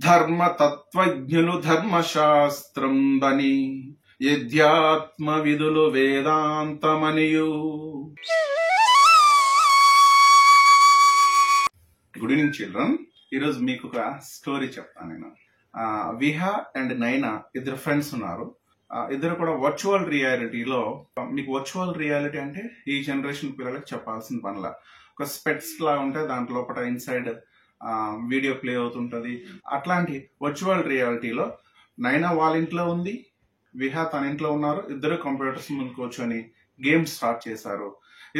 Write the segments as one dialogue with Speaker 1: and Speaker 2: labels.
Speaker 1: ధర్మ తత్వజ్ఞులు ధర్మశాస్త్రంబని యధ్యాత్మ విధులు వేదాంతమనియు. Good evening children. ఈరోజు మీకు ఒక స్టోరీ చెప్తాను నేను. విహా అండ్ నైనా ఇద్దరు ఫ్రెండ్స్ ఉన్నారు. ఇద్దరు కూడా వర్చువల్ రియాలిటీలో, మీకు వర్చువల్ రియాలిటీ అంటే ఈ జనరేషన్ పిల్లలకు చెప్పాల్సిన పనిలా, ఒక స్పెట్స్ లా ఉంటే దాంట్లో లోపల ఇన్సైడ్ వీడియో ప్లే అవుతుంటది. అట్లాంటి వర్చువల్ రియాలిటీలో నైనా వాళ్ళ ఇంట్లో ఉంది, విహా తన ఇంట్లో ఉన్నారు. ఇద్దరు కంప్యూటర్స్ ముందు కూర్చొని గేమ్ స్టార్ట్ చేశారు.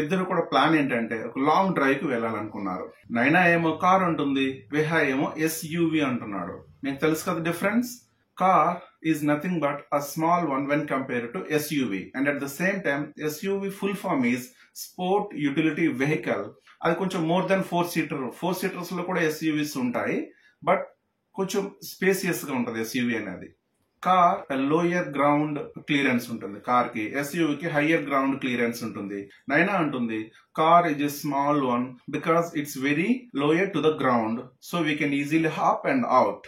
Speaker 1: ఇద్దరు కూడా ప్లాన్ ఏంటంటే ఒక లాంగ్ డ్రైవ్ కి వెళ్ళాలనుకున్నారు. నైనా ఏమో కార్ ఉంటుంది, విహా ఏమో ఎస్యూవి అంటున్నాడు. మీకు తెలుసు కదా difference. Car is nothing but a small one when compared to SUV, and at the same time SUV full form is Sport Utility Vehicle. అది కొంచెం మోర్ దెన్ 4 సీటర్స్ లో కూడా SUVs ఉంటాయి, బట్ కొంచెం స్పేసియస్ గా ఉంటుంది SUV అనేది. Car lower ground clearance ఉంటుంది కార్ కి, SUV కి హయ్యర్ గ్రౌండ్ క్లియరెన్స్ ఉంటుంది. నైనా అంటుంది car is a small one because it's very lower to the ground, so we can easily hop and out.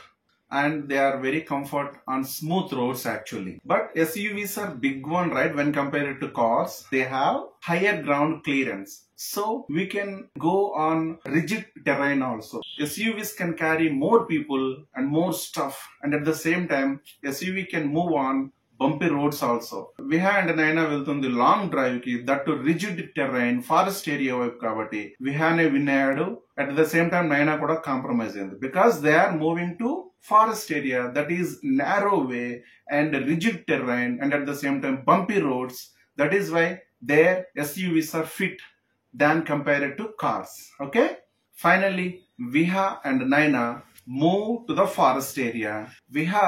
Speaker 1: And they are very comfort on smooth roads actually. But SUVs are big one, right? When compared to cars, they have higher ground clearance, so we can go on rigid terrain also. SUVs can carry more people and more stuff, and at the same time SUV can move on bumpy roads also. Viha and Naina వెళ్తుంది long drive కి, that to rigid terrain forest area వైపు కాబట్టి విహానే win అయ్యాడు. At the same time Naina కూడా compromise అయింది, because they are moving to forest area that is narrow way and rigid terrain, and at the same time bumpy roads. That is why their SUVs are fit than compared to cars. Okay, finally Viha and Naina move to the forest area. Viha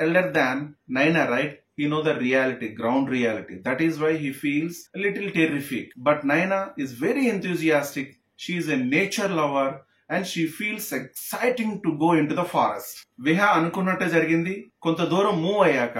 Speaker 1: elder than Naina, right? He know the reality, ground reality. That is why he feels a little terrific, but Naina is very enthusiastic. She is a nature lover and she feels exciting to go into the forest. Viha అనుకున్నట్టే జరిగింది. కొంత దూరం move అయ్యాక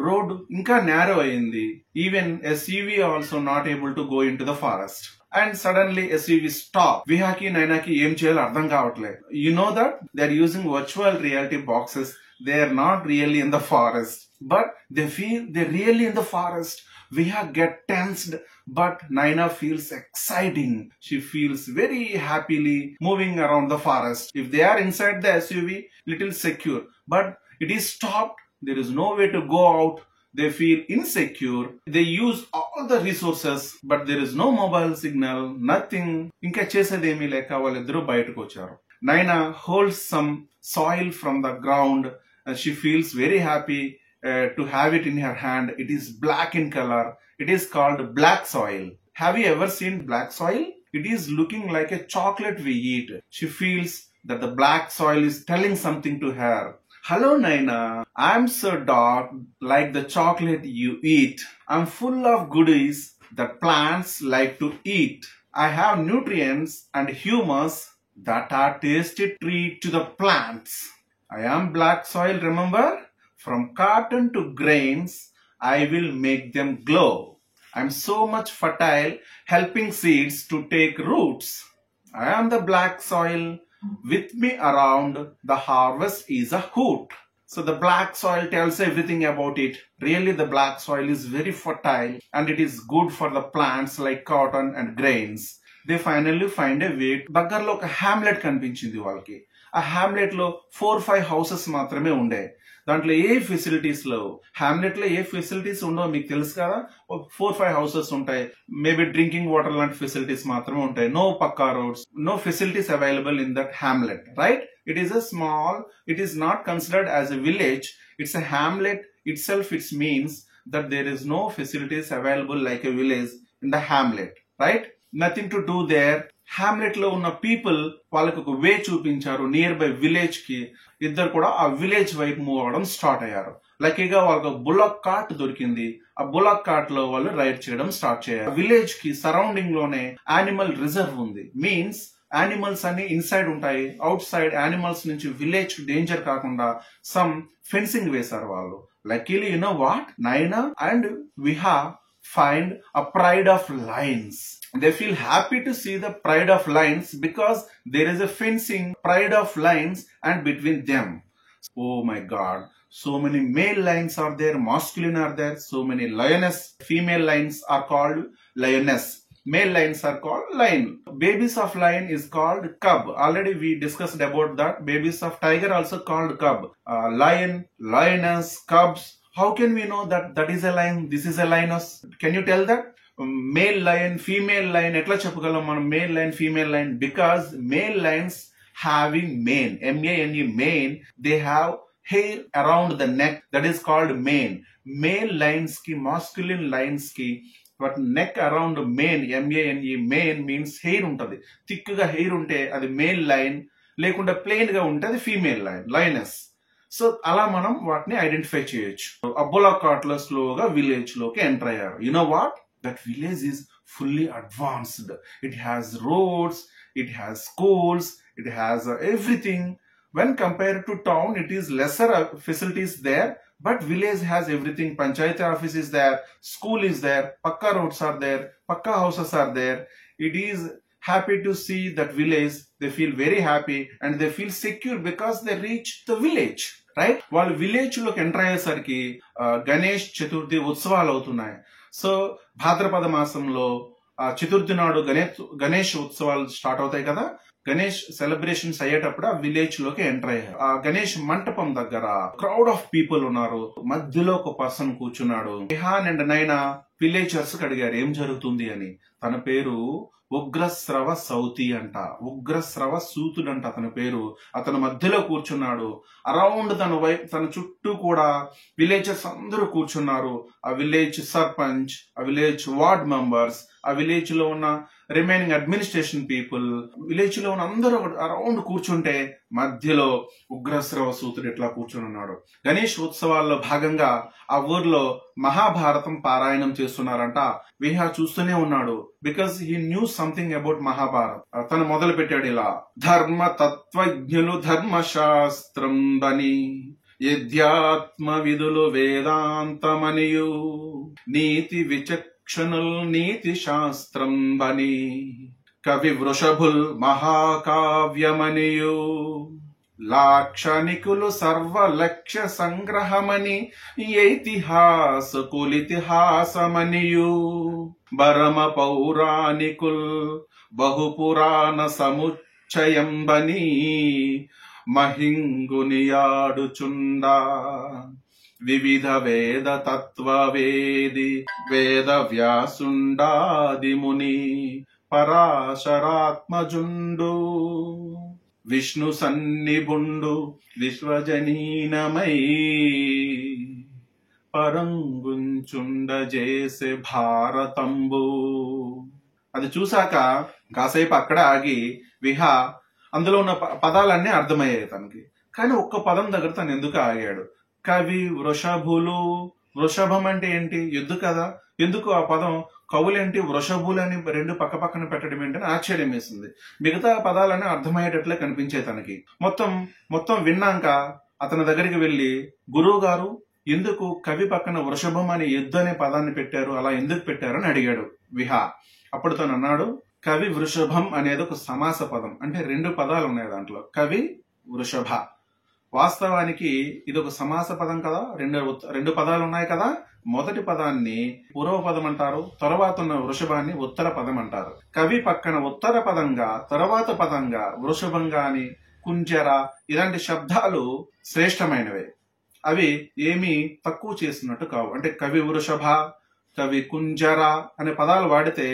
Speaker 1: road ఇంకా narrow అయింది. Even SUV also not able to go into the forest. And suddenly SUV stop. విహాకి నైనాకి ఏం చేయాలో అర్థం కావట్లేదు. You know that they are using virtual reality boxes. They are not really in the forest, but they feel they're really in the forest. Viha get tensed, but Naina feels exciting. She feels very happily moving around the forest. If they are inside the SUV, little secure, but it is stopped. There is no way to go out. They feel insecure. They use all the resources, but there is no mobile signal, nothing. Inka chesedemi leka vallidaru bayataku vacharu. Naina holds some soil from the ground. She feels very happy to have it in her hand. It is black in color. It is called black soil. Have you ever seen black soil? It is looking like a chocolate we eat. She feels that the black soil is telling something to her. Hello Naina, I'm so dark like the chocolate you eat. I'm full of goodies that plants like to eat. I have nutrients and humus that are tasty treat to the plants. I am black soil, remember? From cotton to grains, I will make them glow. I'm so much fertile, helping seeds to take roots. I am the black soil. With me around, the harvest is a hoot. So the black soil tells everything about it. Really, the black soil is very fertile and it is good for the plants like cotton and grains. They finally find a way. దగ్గరలో ఒక hamlet కనిపించింది వాళ్ళకి. ఆ hamlet లో 4-5 houses మాత్రమే ఉండే. దాంట్లో ఏ facilities లేవు. హ్యామ్లెట్ లో ఏ ఫెసిలిటీస్ ఉండవు మీకు తెలుసు కదా. 4-5 హౌసెస్ ఉంటాయి. మేబీ డ్రింకింగ్ వాటర్ లాంటి ఫెసిలిటీస్ మాత్రమే ఉంటాయి. No pucca roads, no facilities available in that hamlet, right? It is a small, it is not considered as a village. It's a hamlet itself. It means that there is no facilities available like a village in the hamlet, right? Nothing to do there. Hamlet లో ఉన్న people వాళ్ళకి ఒక వే చూపించారు near by village కి. ఇద్దరు కూడా ఆ village వైపు మూవ్ అవడం స్టార్ట్ అయ్యారు. లక్కీగా వాళ్ళకి బుల్లక్ కార్ట్ దొరికింది. ఆ బుల్లక్ కార్ట్ లో వాళ్ళు రైడ్ చేయడం స్టార్ట్ చేయారు. విలేజ్ కి సరౌండింగ్ లోనే యానిమల్ రిజర్వ్ ఉంది. మీన్స్ యానిమల్స్ అన్ని ఇన్సైడ్ ఉంటాయి. అవుట్ సైడ్ యానిమల్స్ నుంచి విలేజ్ డేంజర్ కాకుండా సమ్ ఫెన్సింగ్ వేశారు వాళ్ళు. లక్కీలీ యు నో వాట్, నైనా and Viha find a pride of lions. They feel happy to see the pride of lions because there is a fencing pride of lions and between them. Oh my God. So many male lions are there, masculine are there, so many lioness, female lions are called lioness. Male lions are called lion. Babies of lion is called cub. Already we discussed about that. Babies of tiger also called cub. Lion, lioness, cubs. How can we know that that is a lion, this is a lioness? Can you tell that? Male lion, female lion, etla cheppagalam manam male lion, female lion? Because male lions having mane, M-A-N-E, mane, they have hair around the neck, that is called mane. Male lions ki, masculine lions ki, but neck around mane, M-A-N-E, mane means hair untadi. Thick ga hair unte adi male lion, lekunda plain ga unte adi female lion, lioness. So అలా మనం వాటిని identify చేయొచ్చు. అబ్బోలా కాట్లో స్లోగా village లోకి enter అయ్యారు. You know what, that village is fully advanced. It has roads, it has schools, it has everything. When compared to town, it is lesser facilities there, but village has everything. Panchayat office is there, school is there, pakka roads are there, pakka houses are there. It is happy to see that village. They feel very happy and they feel secure because they reach the village, right? While village look enter అయ్యేసరికి గణేష్ చతుర్థి ఉత్సవాలు అవుతున్నాయి. So భాద్రపద మాసంలో చతుర్థి నాడు గణేష్ ఉత్సవాలు start అవుతాయి కదా. Ganesh celebrations అయ్యేటప్పుడు ఆ విలేజ్ లోకి ఎంటర్ అయ్యారు. ఆ గణేష్ మంటపం దగ్గర క్రౌడ్ ఆఫ్ పీపుల్ ఉన్నారు. మధ్యలో ఒక పర్సన్ కూర్చున్నాడు. విహాన్ అండ్ నైనా విలేజర్స్ అడిగారు ఏం జరుగుతుంది అని. తన పేరు ఉగ్రశ్రవ సౌతి అంట, ఉగ్రశ్రవ సూతుడు అంట అతని పేరు. అతను మధ్యలో కూర్చున్నాడు. అరౌండ్ తన చుట్టూ కూడా విలేజర్స్ అందరూ కూర్చున్నారు. ఆ విలేజ్ సర్పంచ్, ఆ విలేజ్ వార్డ్ మెంబర్స్, ఆ విలేజ్ లో ఉన్న రిమైనింగ్ అడ్మినిస్ట్రేషన్ పీపుల్, విలేజ్ లో ఉన్న అందరూ అరౌండ్ కూర్చుంటే మధ్యలో ఉగ్రశ్రవ సూతుడు ఇట్లా కూర్చుని ఉన్నాడు. గణేష్ ఉత్సవాల్లో భాగంగా ఆ ఊర్లో మహాభారతం పారాయణం చేస్తున్నారంట. విహా చూస్తూనే ఉన్నాడు. Because he knew something about Mahabharat. తను మొదలు పెట్టాడు ఇలా, ధర్మ తత్వజ్ఞులు ధర్మశాస్త్రం బని, యధ్యాత్మ విధులు వేదాంతమనియు, నీతి విచక్షణుల్ నీతి శాస్త్రం బని, కవి వృషభుల్ మహాకావ్యమనియు, లాక్షణికులు సర్వలక్ష్య సంగ్రహమని, ఐతిహాసకులితిహాసమనియు, బరమ పౌరాణికుల్ బహుపురాణ సముచ్చయంబని, మహింగునియాడుచుండా, వివిధ వేద తత్వవేది వేద వ్యాసుండాది ముని, పరాశరాత్మజుండు, విష్ణు సన్నిభుండు విశ్వజనీనమై, పరంగుంచుండజేసే భారతంబు. అది చూశాక కాసేపు అక్కడ ఆగి విహా అందులో ఉన్న పదాలన్నీ అర్థమయ్యాయి తనకి. కానీ ఒక్క పదం దగ్గర తను ఎందుకు ఆగాడు? కవి వృషభులు, వృషభం అంటే ఏంటి? ఎద్దు కదా. ఎందుకు ఆ పదం కవులేంటి వృషభులని రెండు పక్క పక్కన పెట్టడం ఏంటని ఆశ్చర్యం వేసింది. మిగతా పదాలన్నీ అర్థమయ్యేటట్లే కనిపించే తనకి. మొత్తం విన్నాక అతని దగ్గరికి వెళ్లి, గురువు గారు ఎందుకు కవి పక్కన వృషభం అని ఎద్దు అనే పదాన్ని పెట్టారు, అలా ఎందుకు పెట్టారు అని అడిగాడు విహా. అప్పుడు తను అన్నాడు, కవి వృషభం అనేది ఒక సమాస పదం. అంటే రెండు పదాలు ఉన్నాయి దాంట్లో, కవి వృషభ. వాస్తవానికి ఇది ఒక సమాస పదం కదా, రెండు పదాలు ఉన్నాయి కదా. మొదటి పదాన్ని పూర్వ పదం అంటారు, తర్వాత ఉన్న వృషభాన్ని ఉత్తర పదం అంటారు. కవి పక్కన ఉత్తర పదంగా, తర్వాత పదంగా వృషభంగా అని, కుంజర ఇలాంటి శబ్దాలు శ్రేష్టమైనవే. అవి ఏమీ తక్కువ చేసినట్టు కావు. అంటే కవి వృషభ, కవి కుంజర అనే పదాలు వాడితే,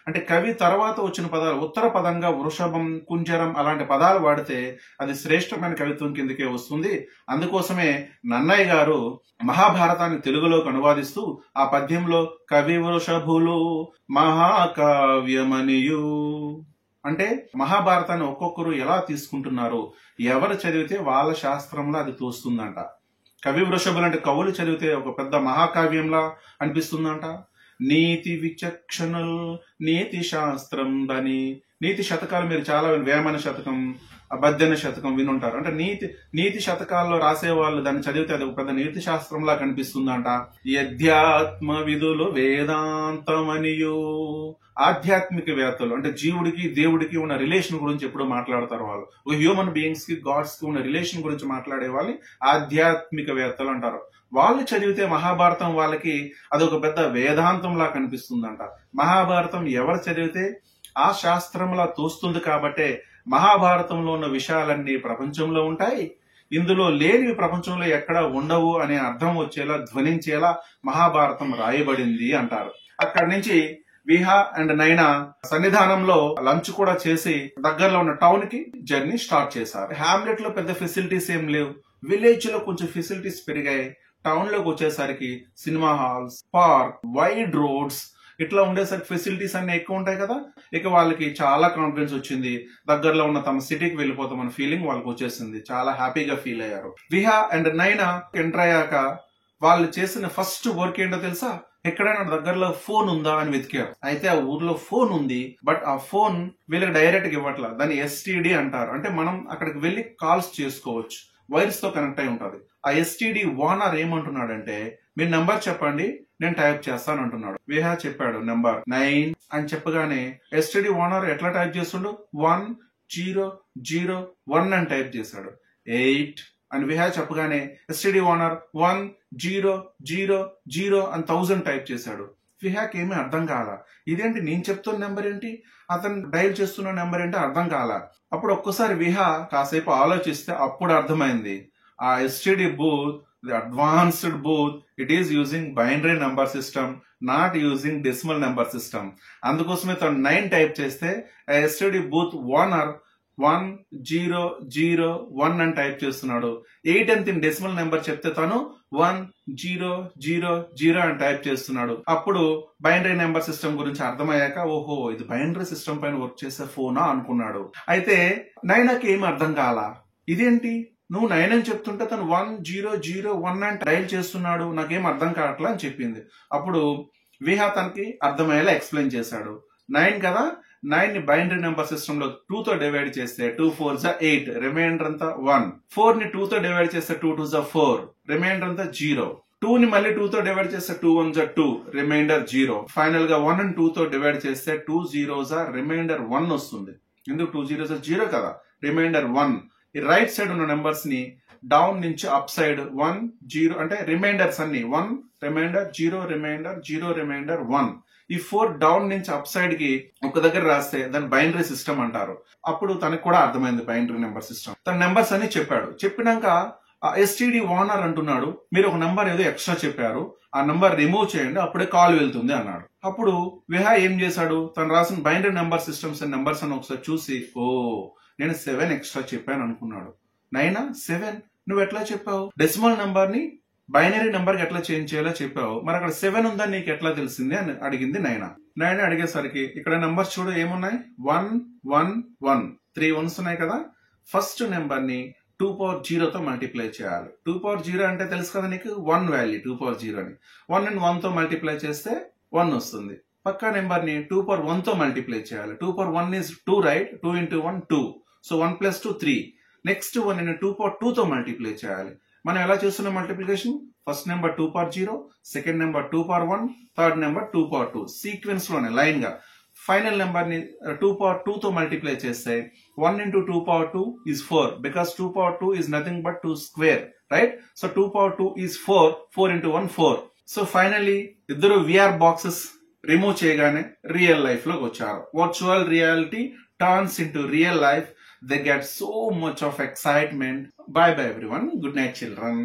Speaker 1: అంటే కవి తర్వాత వచ్చిన పదాలు ఉత్తర పదంగా వృషభం, కుంజరం అలాంటి పదాలు వాడితే అది శ్రేష్టమైన కవిత్వం కిందకే వస్తుంది. అందుకోసమే నన్నయ్య గారు మహాభారతాన్ని తెలుగులోకి అనువాదిస్తూ ఆ పద్యంలో కవి వృషభులు మహాకావ్యమనియు, అంటే మహాభారతాన్ని ఒక్కొక్కరు ఎలా తీసుకుంటున్నారు, ఎవరు చదివితే వాళ్ళ శాస్త్రంలో అది తోస్తుందంట. కవి వృషభులు అంటే కవులు చదివితే ఒక పెద్ద మహాకావ్యంలా అనిపిస్తుందంట. నీతి విచక్షణుల్ నీతి శాస్త్రం అని, నీతి శతకాలు మీరు చాలా, వేమన శతకం, 18వ శతకం వినుంటారు. అంటే నీతి శతకాల్లో రాసేవాళ్ళు దాన్ని చదివితే అది ఒక పెద్ద నీతి శాస్త్రంలా కనిపిస్తుందంట. యధ్యాత్మ విధులు వేదాంతమనియు, ఆధ్యాత్మిక వేత్తలు అంటే జీవుడికి దేవుడికి ఉన్న రిలేషన్ గురించి ఎప్పుడు మాట్లాడతారు వాళ్ళు. ఒక హ్యూమన్ బీయింగ్స్ కి గాడ్స్ కి ఉన్న రిలేషన్ గురించి మాట్లాడే వాళ్ళని ఆధ్యాత్మిక వేత్తలు అంటారు. వాళ్ళు చదివితే మహాభారతం వాళ్ళకి అదొక పెద్ద వేదాంతంలా కనిపిస్తుందంట. మహాభారతం ఎవరు చదివితే ఆ శాస్త్రంలా తోస్తుంది కాబట్టే మహాభారతంలో ఉన్న విషయాలన్నీ ప్రపంచంలో ఉంటాయి, ఇందులో లేనివి ప్రపంచంలో ఎక్కడ ఉండవు అనే అర్థం వచ్చేలా ధ్వనించేలా మహాభారతం రాయబడింది అంటారు. అక్కడి నుంచి విహా అండ్ నైనా సన్నిధానంలో లంచ్ కూడా చేసి దగ్గరలో ఉన్న టౌన్ కి జర్నీ స్టార్ట్ చేశారు. హ్యామ్లెట్ లో పెద్ద ఫెసిలిటీస్ ఏం లేవు, విలేజ్ లో కొంచెం ఫెసిలిటీస్ పెరిగాయి. టౌన్ లోకి వచ్చేసరికి cinema halls, park, wide roads ఇట్లా ఉండేసరికి ఫెసిలిటీస్ అన్ని ఎక్కువ ఉంటాయి కదా. ఇక వాళ్ళకి చాలా కాన్ఫిడెన్స్ వచ్చింది, దగ్గరలో ఉన్న తమ సిటీకి వెళ్ళిపోతామన్న ఫీలింగ్ వాళ్ళకి వచ్చేసింది. చాలా హ్యాపీగా ఫీల్ అయ్యారు. విహా అండ్ నైనా ఎంటర్ అయ్యాక వాళ్ళు చేసిన ఫస్ట్ వర్క్ ఏంటో తెలుసా? ఎక్కడైనా దగ్గరలో ఫోన్ ఉందా అని వెతికారు. అయితే ఆ ఊర్లో ఫోన్ ఉంది, బట్ ఆ ఫోన్ వీళ్ళకి డైరెక్ట్ గా ఇవ్వట్లా. దాన్ని ఎస్టీడీ అంటారు. అంటే మనం అక్కడికి వెళ్లి కాల్స్ చేసుకోవచ్చు, వైర్స్ తో కనెక్ట్ అయి ఉంటది. ఆ ఎస్టీడీ ఓనర్ ఏమంటున్నాడంటే, మీరు నెంబర్ చెప్పండి నేను టైప్ చేస్తాను అంటున్నాడు. విహా చెప్పాడు నెంబర్ 9 అని చెప్పగానే ఎస్టీడీ ఓనర్ ఎట్లా టైప్ చేస్తుండు? 1001 అని టైప్ చేశాడు. 8 అని విహా చెప్పగానే ఎస్టీడీ ఓనర్ 1000 అని 1000 టైప్ చేశాడు. విహాకి ఏమీ అర్థం కాల. ఇదేంటి నేను చెప్తున్న నెంబర్ ఏంటి, అతను డైల్ చేస్తున్న నెంబర్ ఏంటి అర్థం కాల. అప్పుడు ఒక్కసారి విహా కాసేపు ఆలోచిస్తే అప్పుడు అర్థమైంది. ఆ STD booth, the advanced booth, it is using binary number system, not using decimal number system. అందుకోసమే తను 9 టైప్ చేస్తే ఆ ఎస్టీడీ బూత్ ఓనర్ 1001 అని టైప్ చేస్తున్నాడు. 8 అని డెసిమల్ నెంబర్ చెప్తే తను 1000 అని టైప్ చేస్తున్నాడు. అప్పుడు బైనరీ నెంబర్ సిస్టమ్ గురించి అర్థమయ్యాక, ఓహో ఇది బైనరీ సిస్టమ్ పైన వర్క్ చేసే ఫోనా అనుకున్నాడు. అయితే నైనాకి ఏమి అర్థం కాల. ఇదేంటి నువ్వు 9 అని చెప్తుంటే తను 1001 అని డైల్ చేస్తున్నాడు, నాకేం అర్థం కావట్లా అని చెప్పింది. అప్పుడు విహా తనకి అర్థమయ్యేలా ఎక్స్ప్లెయిన్ చేశాడు. 9 కదా, 9 ని బైనరీ నెంబర్ సిస్టమ్ లో 2 తో డివైడ్ చేస్తే 2 4 8, రిమైండర్ అంతా 1. 4 ని 2 తో డివైడ్ చేస్తే 2 2 4, రిమైండర్ అంతా 0. 2 ని మళ్ళీ 2 తో డివైడ్ చేస్తే 2 1 2, రిమైండర్ 0. ఫైనల్ గా 1 ని 2 తో డివైడ్ చేస్తే 2 0 రిమైండర్ 1 వస్తుంది. ఎందుకు 2 0 0 కదా, రిమైండర్ 1. ఈ రైట్ సైడ్ ఉన్న నెంబర్స్ ని డౌన్ నుంచి అప్ సైడ్ 1 0 అంటే రిమైండర్స్ అన్ని 1 రిమైండర్ 0 రిమైండర్ 0 రిమైండర్ 1. ఈ 4 డౌన్ నుంచి అప్ సైడ్ కి ఒక దగ్గర రాస్తే దాన్ని బైనరీ సిస్టమ్ అంటారు. అప్పుడు తనకు కూడా అర్థమైంది బైనరీ నెంబర్ సిస్టమ్. తన నెంబర్స్ అన్ని చెప్పాడు. చెప్పినాక ఎస్టీడీ ఓనర్ అంటున్నాడు, మీరు ఒక నంబర్ ఏదో ఎక్స్ట్రా చెప్పారు, ఆ నంబర్ రిమూవ్ చేయండి అప్పుడే కాల్ వెళ్తుంది అన్నాడు. అప్పుడు విహా ఏం చేశాడు, తను రాసిన binary number systems and numbers అని ఒకసారి చూసి, ఓ నేను 7 ఎక్స్ట్రా చెప్పాను అనుకున్నాడు. 9 7 నువ్వు ఎట్లా చెప్పావు? డెసిమల్ నంబర్ ని బైనరీ నెంబర్ కి ఎట్లా చేంజ్ చేయాలో చెప్పావు, మరి అక్కడ 7 ఉందని నీకు ఎట్లా తెలిసింది అని అడిగింది నైనా. నైనా అడిగేసరికి ఇక్కడ నెంబర్స్ చూడు ఏమున్నాయి, 1 1 1, 3 1s ఉన్నాయి కదా. ఫస్ట్ నెంబర్ ని 2 power 0 తో మల్టిప్లై చేయాలి. 2 power 0 అంటే తెలుసు కదా నీకు, 1 వాల్యూ 2 power 0 అని. 1 ని 1 తో మల్టిప్లై చేస్తే 1 వస్తుంది. పక్క నెంబర్ ని 2 power 1 తో మల్టిప్లై చేయాలి. 2 power 1 is 2, right? 2 into 1 2, so 1 plus 2 3. Next 1 ని 2 power 2 తో మల్టిప్లై చేయాలి. మనం ఎలా చేస్తున్నాం multiplication? First number 2 power 0, second number 2 power 1, third number 2 power 2, sequence లోనే లైన్ గా. ఫైనల్ నెంబర్ ని 2 power 2 తో మల్టిప్లై చేస్తే 1 into 2 power 2 is 4, because 2 power 2 is nothing but 2 square, right? So 2 power 2 is 4, 4 into 1 4. So finally ఇద్దరు VR boxes remove చేయగానే real life లోకి వచ్చారు. Virtual reality turns into real life. They get so much of excitement. Bye bye everyone. Good night children.